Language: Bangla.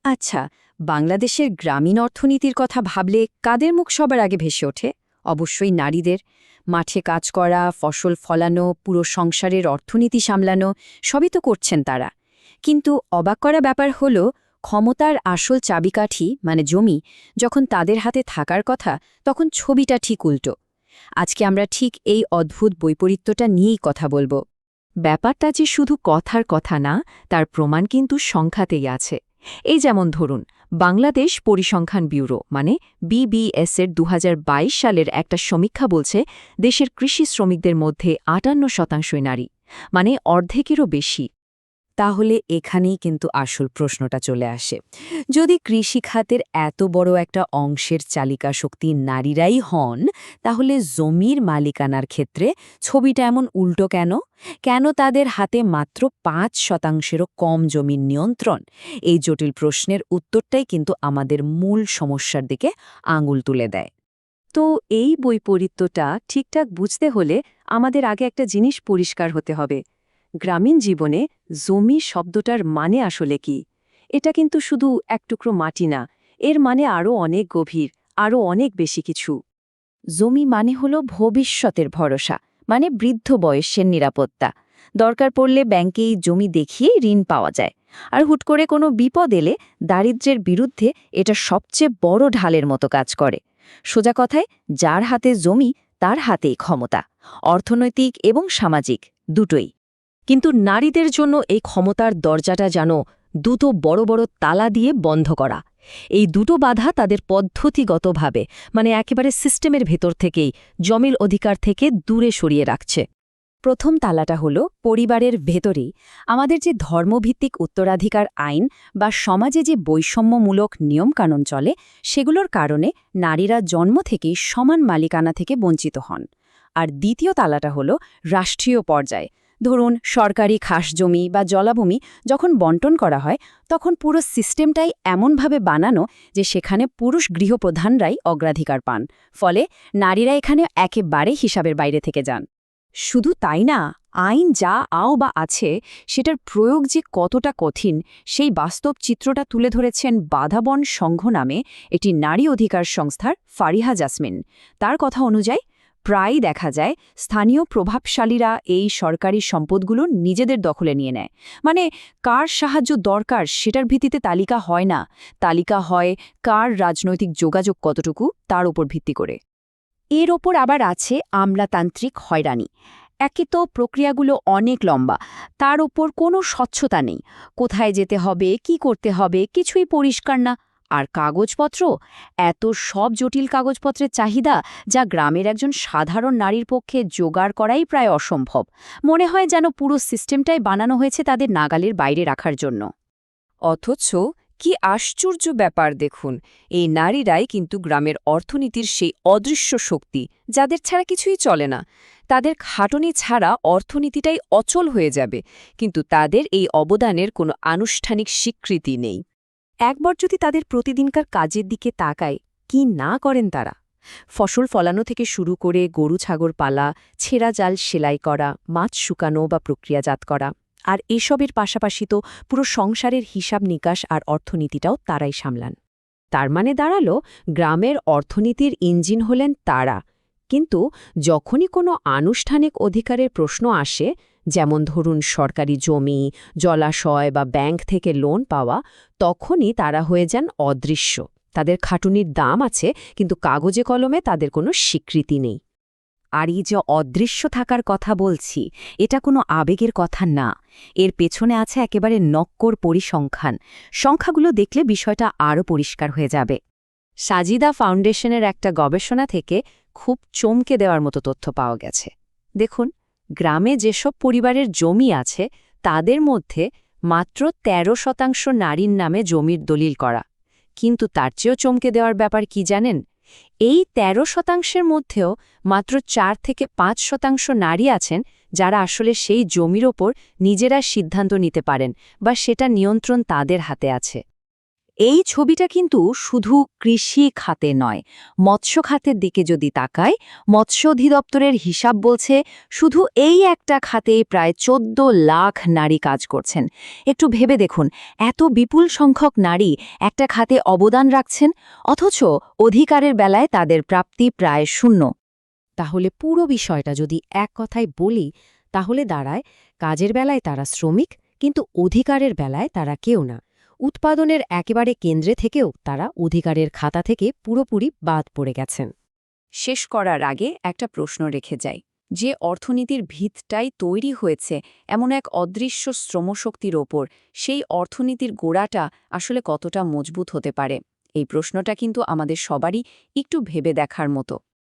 আচ্ছা, বাংলাদেশের গ্রামীণ অর্থনীতির কথা ভাবলে কাদের মুখ সবার আগে ভেসে ওঠে? অবশ্যই নারীদের। মাঠে কাজ করা, ফসল ফলানো, পুরো সংসারের অর্থনীতি সামলানো, সবই তো করছেন তারা। কিন্তু অবাক করা ব্যাপার হলো, ক্ষমতার আসল চাবিকাঠি মানে জমি যখন তাদের হাতে থাকার কথা, তখন ছবিটা ঠিক উল্টো। আজকে আমরা ঠিক এই অদ্ভুত বৈপরীত্যটা নিয়েই কথা বলবো। ব্যাপারটা যে শুধু কথার কথা না, তার প্রমাণ কিন্তু সংখ্যাতেই আছে। এই যেমন ধরুন, বাংলাদেশ পরিসংখ্যান ব্যুরো মানে বিবিএস-এর ২০২২ সালের একটা সমীক্ষা বলছে দেশের কৃষি শ্রমিকদের মধ্যে ৫৮% নারী, মানে অর্ধেকেরও বেশি। তাহলে এখানেই কিন্তু আসল প্রশ্নটা চলে আসে। যদি কৃষিখাতের এত বড় একটা অংশের চালিকা শক্তি নারীরাই হন, তাহলে জমির মালিকানার ক্ষেত্রে ছবিটা এমন উল্টো কেন? কেন তাদের হাতে মাত্র ৫%-এরও কম জমির নিয়ন্ত্রণ? এই জটিল প্রশ্নের উত্তরটাই কিন্তু আমাদের মূল সমস্যার দিকে আঙুল তুলে দেয়। তো এই বৈপরীত্যটা ঠিকঠাক বুঝতে হলে আমাদের আগে একটা জিনিস পরিষ্কার হতে হবে। গ্রামীণ জীবনে জমি শব্দটার মানে আসলে কি? এটা কিন্তু শুধু এক টুকরো মাটি না, এর মানে আরও অনেক গভীর, আরও অনেক বেশি কিছু। জমি মানে হলো ভবিষ্যতের ভরসা, মানে বৃদ্ধ বয়সের নিরাপত্তা। দরকার পড়লে ব্যাংকেই জমি দেখিয়েই ঋণ পাওয়া যায়। আর হুট করে কোনো বিপদ এলে দারিদ্র্যের বিরুদ্ধে এটা সবচেয়ে বড় ঢালের মতো কাজ করে। সোজা কথায়, যার হাতে জমি তার হাতেই ক্ষমতা, অর্থনৈতিক এবং সামাজিক দুটোই। কিন্তু নারীদের জন্য এই ক্ষমতার দরজাটা যেন দুটো বড় বড় তালা দিয়ে বন্ধ করা। এই দুটো বাধা তাদের পদ্ধতিগতভাবে, মানে একেবারে সিস্টেমের ভেতর থেকেই জমির অধিকার থেকে দূরে সরিয়ে রাখছে। প্রথম তালাটা হলো পরিবারের ভেতরেই। আমাদের যে ধর্মভিত্তিক উত্তরাধিকার আইন বা সমাজে যে বৈষম্যমূলক নিয়মকানুন চলে, সেগুলোর কারণে নারীরা জন্ম থেকেই সমান মালিকানা থেকে বঞ্চিত হন। আর দ্বিতীয় তালাটা হলো রাষ্ট্রীয় পর্যায়ে। ধরুন, সরকারি খাস জমি বা জলাভূমি যখন বন্টন করা হয়, তখন পুরো সিস্টেমটাই এমনভাবে বানানো যে সেখানে পুরুষ গৃহপ্রধানরাই অগ্রাধিকার পান। ফলে নারীরা এখানে একেবারে হিসাবের বাইরে থেকে যান। শুধু তাই না, আইন যা আও বা আছে সেটার প্রয়োগ যে কতটা কঠিন, সেই বাস্তব চিত্রটা তুলে ধরেছেন বাধাবন সংঘ নামে একটি নারী অধিকার সংস্থার ফারিহা জাসমিন। তার কথা অনুযায়ী প্রায়ই দেখা যায় স্থানীয় প্রভাবশালীরা এই সরকারি সম্পদগুলো নিজেদের দখলে নিয়ে নেয়। মানে কার সাহায্য দরকার সেটার ভিত্তিতে তালিকা হয় না, তালিকা হয় কার রাজনৈতিক যোগাযোগ কতটুকু তার উপর ভিত্তি করে। এর ওপর আবার আছে আমলাতান্ত্রিক হয়রানি। একে তো প্রক্রিয়াগুলো অনেক লম্বা, তার ওপর কোনো স্বচ্ছতা নেই। কোথায় যেতে হবে, কি করতে হবে, কিছুই পরিষ্কার না। আর কাগজপত্র, এত সব জটিল কাগজপত্রের চাহিদা, যা গ্রামের একজন সাধারণ নারীর পক্ষে জোগাড় করাই প্রায় অসম্ভব। মনে হয় যেন পুরো সিস্টেমটাই বানানো হয়েছে তাদের নাগালের বাইরে রাখার জন্য। অথচ কি আশ্চর্য ব্যাপার দেখুন, এই নারীরাই কিন্তু গ্রামের অর্থনীতির সেই অদৃশ্য শক্তি, যাদের ছাড়া কিছুই চলে না। তাদের খাটুনি ছাড়া অর্থনীতিটাই অচল হয়ে যাবে, কিন্তু তাদের এই অবদানের কোনো আনুষ্ঠানিক স্বীকৃতি নেই। একবার যদি তাদের প্রতিদিনকার কাজের দিকে তাকায়, কি না করেন তারা! ফসল ফলানো থেকে শুরু করে গরু ছাগল পালা, ছেঁড়া জাল সেলাই করা, মাছ শুকানো বা প্রক্রিয়াজাত করা। আর এসবের পাশাপাশি তো পুরো সংসারের হিসাব নিকাশ আর অর্থনীতিটাও তারাই সামলান। তার মানে দাঁড়ালো, গ্রামের অর্থনীতির ইঞ্জিন হলেন তারা। কিন্তু যখনই কোনো আনুষ্ঠানিক অধিকারের প্রশ্ন আসে, যেমন ধরুন সরকারি জমি, জলাশয় বা ব্যাংক থেকে লোন পাওয়া, তখনই তারা হয়ে যান অদৃশ্য। তাদের খাটুনির দাম আছে, কিন্তু কাগজে কলমে তাদের কোনো স্বীকৃতি নেই। আর এই যে অদৃশ্য থাকার কথা বলছি, এটা কোনো আবেগের কথা না। এর পেছনে আছে একেবারে নক্কর পরিসংখ্যান। সংখ্যাগুলো দেখলে বিষয়টা আরও পরিষ্কার হয়ে যাবে। সাজিদা ফাউন্ডেশনের একটা গবেষণা থেকে খুব চমকে দেওয়ার মতো তথ্য পাওয়া গেছে। দেখুন, গ্রামে যেসব পরিবারের জমি আছে, তাদের মধ্যে মাত্র ১৩% নারীর নামে জমির দলিল করা। কিন্তু তার চেয়েও চমকে দেওয়ার ব্যাপার কি জানেন? এই ১৩%-এর মধ্যেও মাত্র ৪-৫% নারী আছেন যারা আসলে সেই জমির ওপর নিজেরা সিদ্ধান্ত নিতে পারেন, বা সেটা নিয়ন্ত্রণ তাদের হাতে আছে। এই ছবিটা কিন্তু শুধু কৃষি খাতে নয়, মৎস্য খাতের দিকে যদি তাকায়, মৎস্য অধিদপ্তরের হিসাব বলছে শুধু এই একটা খাতেই প্রায় ১৪ লাখ নারী কাজ করছেন। একটু ভেবে দেখুন, এত বিপুল সংখ্যক নারী একটা খাতে অবদান রাখছেন, অথচ অধিকারের বেলায় তাদের প্রাপ্তি প্রায় শূন্য। তাহলে পুরো বিষয়টা যদি এক কথায় বলি, তাহলে দাঁড়ায় কাজের বেলায় তারা শ্রমিক, কিন্তু অধিকারের বেলায় তারা কেউ না। উৎপাদনের একেবারে কেন্দ্রে থেকেও তারা অধিকারের খাতা থেকে পুরোপুরি বাদ পড়ে গেছেন। শেষ করার আগে একটা প্রশ্ন রেখে যাই, যে অর্থনীতির ভিতটাই তৈরি হয়েছে এমন এক অদৃশ্য শ্রমশক্তির ওপর, সেই অর্থনীতির গোড়াটা আসলে কতটা মজবুত হতে পারে? এই প্রশ্নটা কিন্তু আমাদের সবারই একটু ভেবে দেখার মতো।